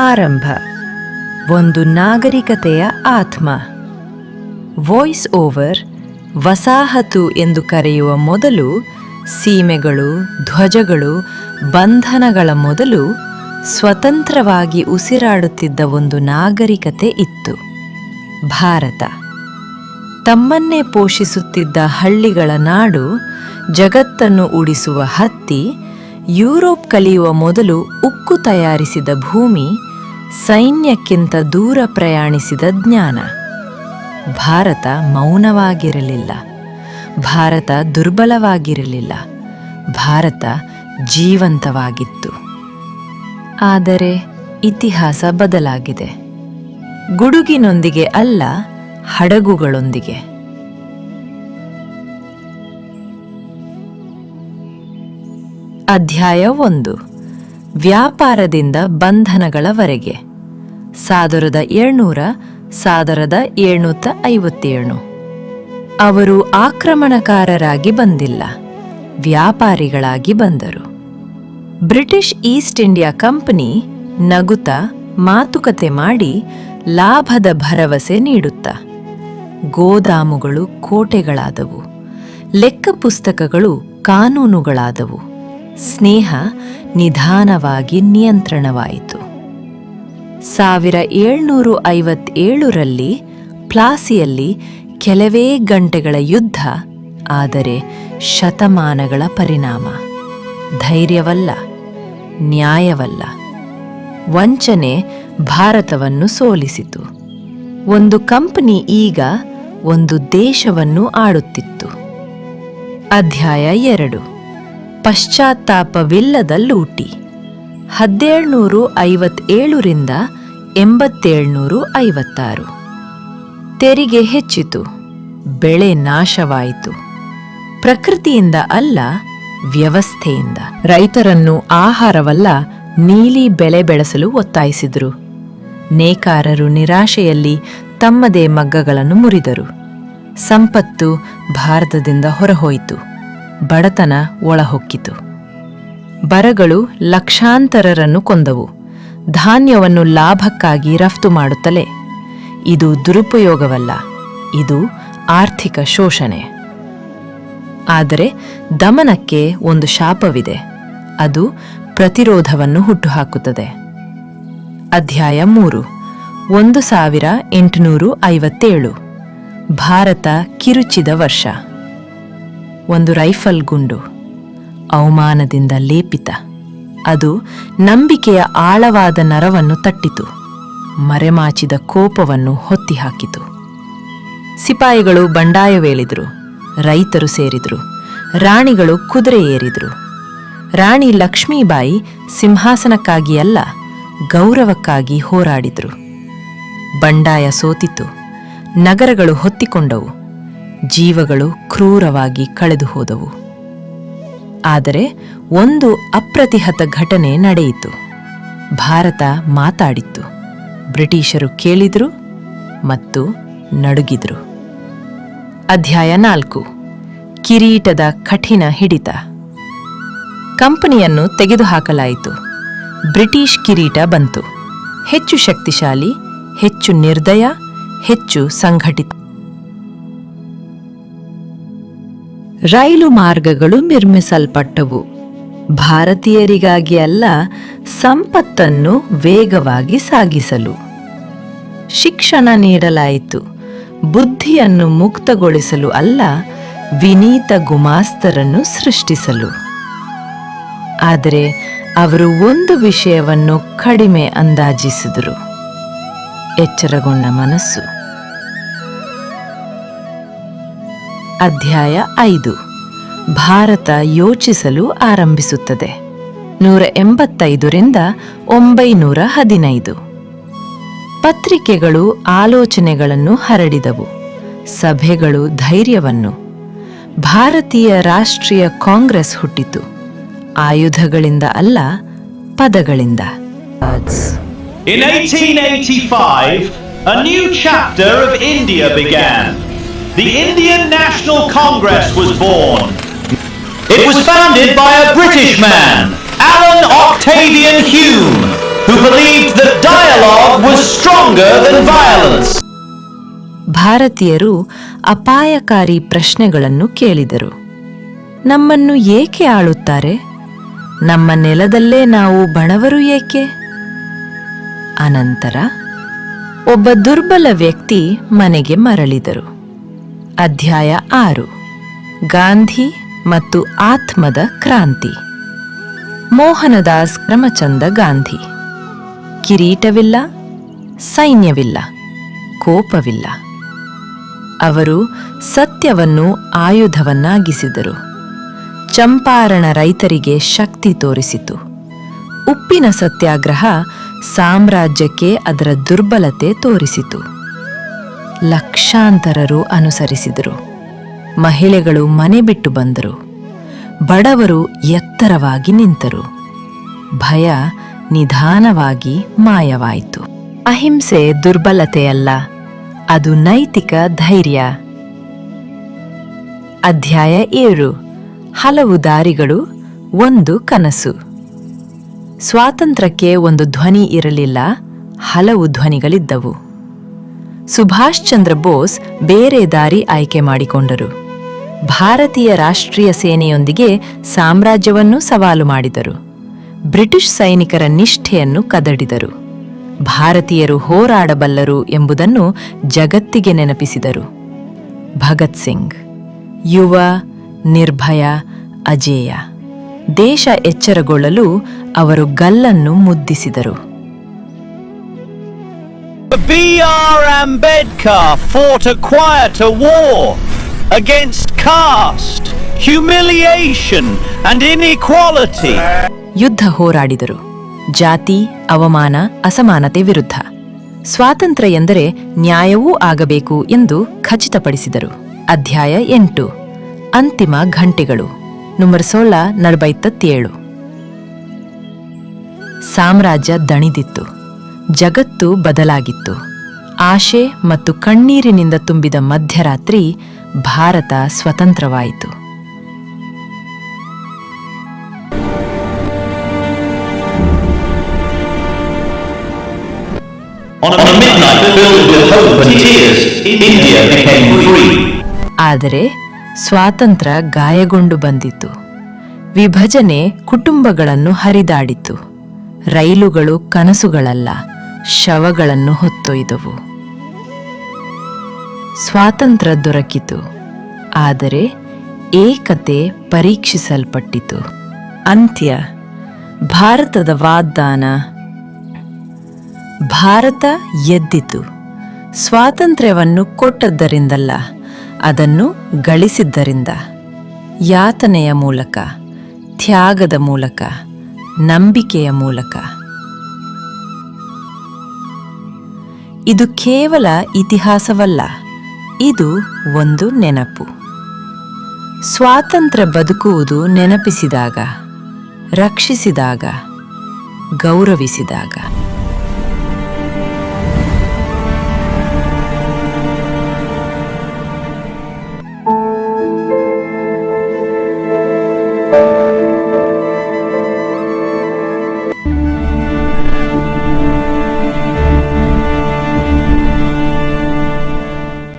ಆರಂಭ, ಒಂದು ನಾಗರಿಕತೆಯ ಆತ್ಮ. Voice over. ವಸಾಹತು ಎಂದು ಕರೆಯುವ ಮೊದಲು, ಸೀಮೆಗಳು, ಧ್ವಜಗಳು, ಬಂಧನಗಳ ಮೊದಲು ಸ್ವತಂತ್ರವಾಗಿ ಉಸಿರಾಡುತ್ತಿದ್ದ ಒಂದು ನಾಗರಿಕತೆ ಇತ್ತು, ಭಾರತ. ತಮ್ಮನ್ನೇ ಪೋಷಿಸುತ್ತಿದ್ದ ಹಳ್ಳಿಗಳ ನಾಡು, ಜಗತ್ತನ್ನು ಉಡಿಸುವ ಹತ್ತಿ, ಯುರೋಪ್ ಕಲಿಯುವ ಮೊದಲು ಉಕ್ಕು ತಯಾರಿಸಿದ ಭೂಮಿ, ಸೈನ್ಯಕ್ಕಿಂತ ದೂರ ಪ್ರಯಾಣಿಸಿದ ಜ್ಞಾನ. ಭಾರತ ಮೌನವಾಗಿರಲಿಲ್ಲ, ಭಾರತ ದುರ್ಬಲವಾಗಿರಲಿಲ್ಲ, ಭಾರತ ಜೀವಂತವಾಗಿತ್ತು. ಆದರೆ ಇತಿಹಾಸ ಬದಲಾಗಿದೆ, ಗುಡುಗಿನೊಂದಿಗೆ ಅಲ್ಲ, ಹಡಗುಗಳೊಂದಿಗೆ. ಅಧ್ಯಾಯ 1. ವ್ಯಾಪಾರದಿಂದ ಬಂಧನಗಳವರೆಗೆ. 1700-1757. ಅವರು ಆಕ್ರಮಣಕಾರರಾಗಿ ಬಂದಿಲ್ಲ, ವ್ಯಾಪಾರಿಗಳಾಗಿ ಬಂದರು. ಬ್ರಿಟಿಷ್ ಈಸ್ಟ್ ಇಂಡಿಯಾ ಕಂಪನಿ ನಗುತ್ತಾ ಮಾತುಕತೆ ಮಾಡಿ ಲಾಭದ ಭರವಸೆ ನೀಡುತ್ತಾ. ಗೋದಾಮುಗಳು ಕೋಟೆಗಳಾದವು, ಲೆಕ್ಕ ಪುಸ್ತಕಗಳು ಕಾನೂನುಗಳಾದವು, ಸ್ನೇಹ ನಿಧಾನವಾಗಿ ನಿಯಂತ್ರಣವಾಯಿತು. 1757ರಲ್ಲಿ ಪ್ಲಾಸಿಯಲ್ಲಿ ಕೆಲವೇ ಗಂಟೆಗಳ ಯುದ್ಧ, ಆದರೆ ಶತಮಾನಗಳ ಪರಿಣಾಮ. ಧೈರ್ಯವಲ್ಲ, ನ್ಯಾಯವಲ್ಲ, ವಂಚನೆ ಭಾರತವನ್ನು ಸೋಲಿಸಿತು. ಒಂದು ಕಂಪನಿ ಈಗ ಒಂದು ದೇಶವನ್ನು ಆಳುತ್ತಿತ್ತು. ಅಧ್ಯಾಯ 2. ಪಶ್ಚಾತ್ತಾಪವಿಲ್ಲದ ಲೂಟಿ. 1757ರಿಂದ 1756. ತೆರಿಗೆ ಹೆಚ್ಚಿತು, ಬೆಳೆ ನಾಶವಾಯಿತು. ಪ್ರಕೃತಿಯಿಂದ ಅಲ್ಲ, ವ್ಯವಸ್ಥೆಯಿಂದ. ರೈತರನ್ನು ಆಹಾರವಲ್ಲ, ನೀಲಿ ಬೆಳೆ ಬೆಳೆಸಲು ಒತ್ತಾಯಿಸಿದರು. ನೇಕಾರರು ನಿರಾಶೆಯಲ್ಲಿ ತಮ್ಮದೇ ಮಗ್ಗಗಳನ್ನು ಮುರಿದರು. ಸಂಪತ್ತು ಭಾರತದಿಂದ ಹೊರಹೋಯಿತು, ಬಡತನ ಒಳಹೊಕ್ಕಿತು. ಬರಗಳು ಲಕ್ಷಾಂತರರನ್ನು ಕೊಂದವು, ಧಾನ್ಯವನ್ನು ಲಾಭಕ್ಕಾಗಿ ರಫ್ತು ಮಾಡುತ್ತಲೇ. ಇದು ದುರುಪಯೋಗವಲ್ಲ, ಇದು ಆರ್ಥಿಕ ಶೋಷಣೆ. ಆದರೆ ದಮನಕ್ಕೆ ಒಂದು ಶಾಪವಿದೆ, ಅದು ಪ್ರತಿರೋಧವನ್ನು ಹುಟ್ಟುಹಾಕುತ್ತದೆ. ಅಧ್ಯಾಯ 3. 1857. ಭಾರತ ಕಿರುಚಿದ ವರ್ಷ. ಒಂದು ರೈಫಲ್ ಗುಂಡು, ಅವಮಾನದಿಂದ ಲೇಪಿತ. ಅದು ನಂಬಿಕೆಯ ಆಳವಾದ ನರವನ್ನು ತಟ್ಟಿತು, ಮರೆಮಾಚಿದ ಕೋಪವನ್ನು ಹೊತ್ತಿಹಾಕಿತು. ಸಿಪಾಯಿಗಳು ಬಂಡಾಯವೇಳಿದ್ರು, ರೈತರು ಸೇರಿದ್ರು, ರಾಣಿಗಳು ಕುದುರೆ ಏರಿದ್ರು. ರಾಣಿ ಲಕ್ಷ್ಮೀಬಾಯಿ ಸಿಂಹಾಸನಕ್ಕಾಗಿ ಅಲ್ಲ, ಗೌರವಕ್ಕಾಗಿ ಹೋರಾಡಿದ್ರು. ಬಂಡಾಯ ಸೋತಿತು, ನಗರಗಳು ಹೊತ್ತಿಕೊಂಡವು, ಜೀವಗಳು ಕ್ರೂರವಾಗಿ ಕಳೆದು ಹೋದವು. ಆದರೆ ಒಂದು ಅಪ್ರತಿಹತ ಘಟನೆ ನಡೆಯಿತು. ಭಾರತ ಮಾತಾಡಿತ್ತು, ಬ್ರಿಟಿಷರು ಕೇಳಿದ್ರು ಮತ್ತು ನಡುಗಿದ್ರು. ಅಧ್ಯಾಯ 4. ಕಿರೀಟದ ಕಠಿಣ ಹಿಡಿತ. ಕಂಪನಿಯನ್ನು ತೆಗೆದುಹಾಕಲಾಯಿತು, ಬ್ರಿಟಿಷ್ ಕಿರೀಟ ಬಂತು. ಹೆಚ್ಚು ಶಕ್ತಿಶಾಲಿ, ಹೆಚ್ಚು ನಿರ್ದಯ, ಹೆಚ್ಚು ಸಂಘಟಿತ. ರೈಲು ಮಾರ್ಗಗಳು ನಿರ್ಮಿಸಲ್ಪಟ್ಟವು, ಭಾರತೀಯರಿಗಾಗಿ ಅಲ್ಲ, ಸಂಪತ್ತನ್ನು ವೇಗವಾಗಿ ಸಾಗಿಸಲು. ಶಿಕ್ಷಣ ನೀಡಲಾಯಿತು, ಬುದ್ಧಿಯನ್ನು ಮುಕ್ತಗೊಳಿಸಲು ಅಲ್ಲ, ವಿನೀತ ಗುಮಾಸ್ತರನ್ನು ಸೃಷ್ಟಿಸಲು. ಆದರೆ ಅವರು ಒಂದು ವಿಷಯವನ್ನು ಕಡಿಮೆ ಅಂದಾಜಿಸಿದರು, ಎಚ್ಚರಗೊಂಡ ಮನಸ್ಸು. ಅಧ್ಯಾಯ 5. ಭಾರತ ಯೋಚಿಸಲು ಆರಂಭಿಸುತ್ತದೆ. 185ರಿಂದ 915. ಪತ್ರಿಕೆಗಳು ಆಲೋಚನೆಗಳನ್ನು ಹರಡಿದವು, ಸಭೆಗಳು ಧೈರ್ಯವನ್ನು. ಭಾರತೀಯ ರಾಷ್ಟ್ರೀಯ ಕಾಂಗ್ರೆಸ್ ಹುಟ್ಟಿತು, ಆಯುಧಗಳಿಂದ ಅಲ್ಲ, ಪದಗಳಿಂದ. In 1885, a new chapter of India began. The Indian National Congress was born. It was founded by a British man, Alan Octavian Hume. who believed that dialogue was stronger than violence. ಭಾರತೀಯರು ಅಪಾಯಕಾರಿ ಪ್ರಶ್ನೆಗಳನ್ನು ಕೇಳಿದರು. ನಮ್ಮನ್ನು ಏಕೆ ಆಳುತ್ತಾರೆ? ನಮ್ಮ ನೆಲದಲ್ಲೇ ನಾವು ಬಡವರು ಏಕೆ? ಅನಂತರ ಒಬ್ಬ ದುರ್ಬಲ ವ್ಯಕ್ತಿ ಮನೆಗೆ ಮರಳಿದರು. ಅಧ್ಯಾಯ 6. ಗಾಂಧಿ ಮತ್ತು ಆತ್ಮದ ಕ್ರಾಂತಿ. ಮೋಹನದಾಸ್ ಕರಮಚಂದ ಗಾಂಧಿ. ಕಿರೀಟವಿಲ್ಲ, ಸೈನ್ಯವಿಲ್ಲ, ಕೋಪವಿಲ್ಲ. ಅವರು ಸತ್ಯವನ್ನು ಆಯುಧವನ್ನಾಗಿಸಿದರು. ಚಂಪಾರಣ ರೈತರಿಗೆ ಶಕ್ತಿ ತೋರಿಸಿತು. ಉಪ್ಪಿನ ಸತ್ಯಾಗ್ರಹ ಸಾಮ್ರಾಜ್ಯಕ್ಕೆ ಅದರ ದುರ್ಬಲತೆ ತೋರಿಸಿತು. ಲಕ್ಷಾಂತರರು ಅನುಸರಿಸಿದರು. ಮಹಿಳೆಗಳು ಮನೆ ಬಿಟ್ಟು ಬಂದರು. ಬಡವರು ಎತ್ತರವಾಗಿ ನಿಂತರು. ಭಯ ನಿಧಾನವಾಗಿ ಮಾಯವಾಯಿತು. ಅಹಿಂಸೆ ದುರ್ಬಲತೆಯಲ್ಲ, ಅದು ನೈತಿಕ ಧೈರ್ಯ. ಅಧ್ಯಾಯ 7. ಹಲವು ದಾರಿಗಳು, ಒಂದು ಕನಸು. ಸ್ವಾತಂತ್ರ್ಯಕ್ಕೆ ಒಂದು ಧ್ವನಿ ಇರಲಿಲ್ಲ, ಹಲವು ಧ್ವನಿಗಳಿದ್ದವು. ಸುಭಾಷ್ ಚಂದ್ರ ಬೋಸ್ ಬೇರೆ ದಾರಿ ಆಯ್ಕೆ ಮಾಡಿಕೊಂಡರು. ಭಾರತೀಯ ರಾಷ್ಟ್ರೀಯ ಸೇನೆಯೊಂದಿಗೆ ಸಾಮ್ರಾಜ್ಯವನ್ನು ಸವಾಲು ಮಾಡಿದರು. ಬ್ರಿಟಿಷ್ ಸೈನಿಕರ ನಿಷ್ಠೆಯನ್ನು ಕದಡಿದರು. ಭಾರತೀಯರು ಹೋರಾಡಬಲ್ಲರು ಎಂಬುದನ್ನು ಜಗತ್ತಿಗೆ ನೆನಪಿಸಿದರು. ಭಗತ್ ಸಿಂಗ್ ಯುವ, ನಿರ್ಭಯ, ಅಜೇಯ. ದೇಶ ಎಚ್ಚರಗೊಳ್ಳಲು ಅವರು ಗಲ್ಲನ್ನು ಮುದ್ದಿಸಿದರು. B.R. Ambedkar fought a quieter war against caste, humiliation and inequality. ಯುದ್ಧ ಹೋರಾಡಿದರು, ಜಾತಿ, ಅವಮಾನ, ಅಸಮಾನತೆ ವಿರುದ್ಧ. ಸ್ವಾತಂತ್ರ್ಯ ಎಂದರೆ ನ್ಯಾಯವೂ ಆಗಬೇಕು ಎಂದು ಖಚಿತಪಡಿಸಿದರು. ಅಧ್ಯಾಯ 8. ಅಂತಿಮ ಘಂಟೆಗಳು. ನಂಬರ್ 1647. ಸಾಮ್ರಾಜ್ಯ ದಣಿದಿತ್ತು. ಜಗತ್ತು ಬದಲಾಗಿತ್ತು. ಆಶೆ ಮತ್ತು ಕಣ್ಣೀರಿನಿಂದ ತುಂಬಿದ ಮಧ್ಯರಾತ್ರಿ Bharat ಸ್ವತಂತ್ರವಾಯಿತು. On a midnight filled with hope and tears, India became free. ಆದರೆ ಸ್ವಾತಂತ್ರ್ಯ ಗಾಯಗೊಂಡು ಬಂದಿತು. ವಿಭಜನೆ ಕುಟುಂಬಗಳನ್ನು ಹರಿದಾಡಿತು. ರೈಲುಗಳು ಕನಸುಗಳಲ್ಲ, ಶವಗಳನ್ನು ಹೊತ್ತೊಯ್ದವು. ಸ್ವಾತಂತ್ರ್ಯ ದೊರಕಿತು, ಆದರೆ ಏಕತೆ ಪರೀಕ್ಷಿಸಲ್ಪಟ್ಟಿತು. ಅಂತ್ಯ. ಭಾರತದ ವಾಗ್ದಾನ. ಭಾರತ ಎದ್ದಿತು. ಸ್ವಾತಂತ್ರ್ಯವನ್ನು ಕೊಟ್ಟದ್ದರಿಂದಲ್ಲ, ಅದನ್ನು ಗಳಿಸಿದ್ದರಿಂದ. ಯಾತನೆಯ ಮೂಲಕ, ತ್ಯಾಗದ ಮೂಲಕ, ನಂಬಿಕೆಯ ಮೂಲಕ. ಇದು ಕೇವಲ ಇತಿಹಾಸವಲ್ಲ, ಇದು ಒಂದು ನೆನಪು. ಸ್ವಾತಂತ್ರ್ಯ ಬದುಕುವುದು ನೆನಪಿಸಿದಾಗ, ರಕ್ಷಿಸಿದಾಗ, ಗೌರವಿಸಿದಾಗ.